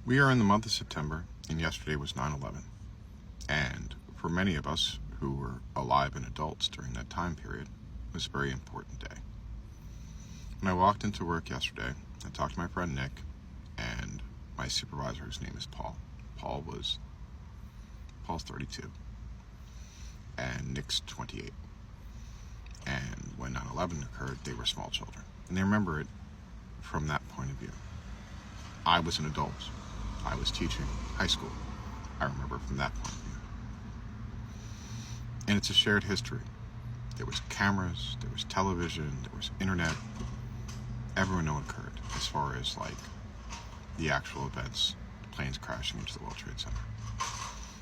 We are in the month of September, and yesterday was 9/11. And for many of us who were alive and adults during that time period, it was a very important day. When I walked into work yesterday, I talked to my friend Nick and my supervisor, whose name is Paul. Paul's 32, and Nick's 28. And when 9/11 occurred, they were small children. And they remember it from that point of view. I was an adult. I was teaching high school. I remember from that point of view. And it's a shared history. There was cameras, there was television, there was internet. Everyone knew what occurred as far as the actual events, planes crashing into the World Trade Center.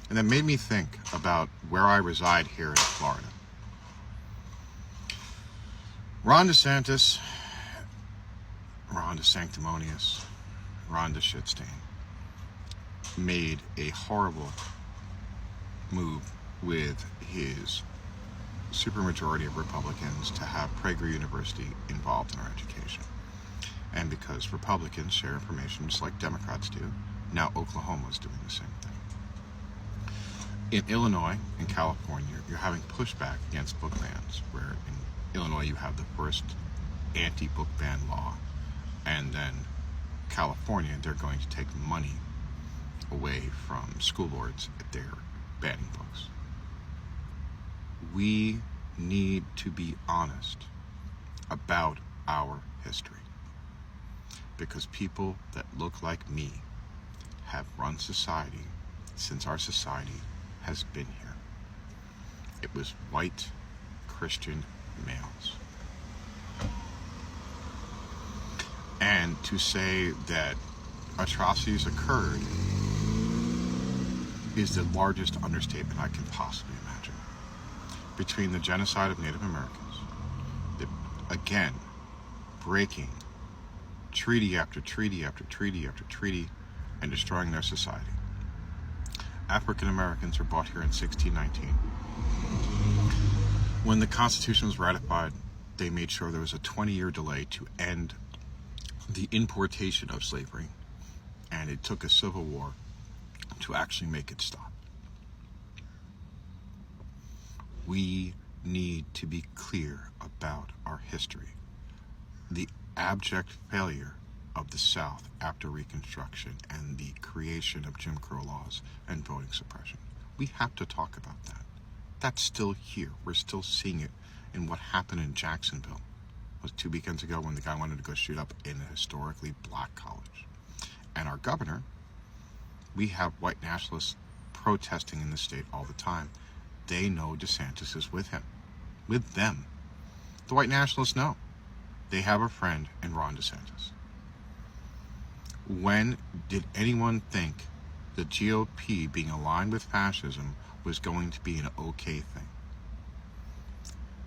And that made me think about where I reside here in Florida. Ron DeSantis, Ron DeSanctimonious, Ron DeShitstain made a horrible move with his supermajority of Republicans to have Prager University involved in our education. And because Republicans share information just like Democrats do, now Oklahoma is doing the same thing. In Illinois and California, you're having pushback against book bans, where in Illinois you have the first anti-book ban law, and then California, they're going to take money away from school boards if they're banning books. We need to be honest about our history, because people that look like me have run society since our society has been here. It was white Christian males. And to say that atrocities occurred is the largest understatement I can possibly imagine. Between the genocide of Native Americans, again, breaking treaty after treaty after treaty after treaty and destroying their society. African Americans were brought here in 1619. When the Constitution was ratified, they made sure there was a 20-year delay to end the importation of slavery, and it took a civil war to actually make it stop. We need to be clear about our history. The abject failure of the South after Reconstruction and the creation of Jim Crow laws and voting suppression. We have to talk about that. That's still here. We're still seeing it in what happened in Jacksonville. It was 2 weekends ago when the guy wanted to go shoot up in a historically black college. And our governor, we have white nationalists protesting in the state all the time. They know DeSantis is with him, with them. The white nationalists know. They have a friend in Ron DeSantis. When did anyone think the GOP being aligned with fascism was going to be an okay thing?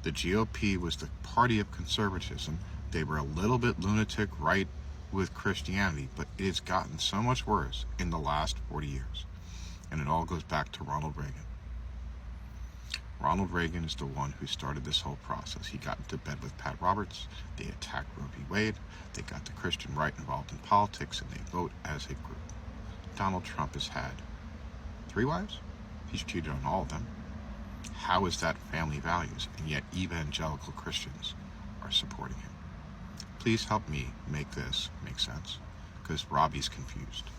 The GOP was the party of conservatism. They were a little bit lunatic right with Christianity, but it has gotten so much worse in the last 40 years. And it all goes back to Ronald Reagan. Ronald Reagan is the one who started this whole process. He got into bed with Pat Roberts. They attacked Roe v. Wade. They got the Christian right involved in politics, and they vote as a group. Donald Trump has had 3 wives. He's cheated on all of them. How is that family values? And yet evangelical Christians are supporting him. Please help me make this make sense, because Robbie's confused.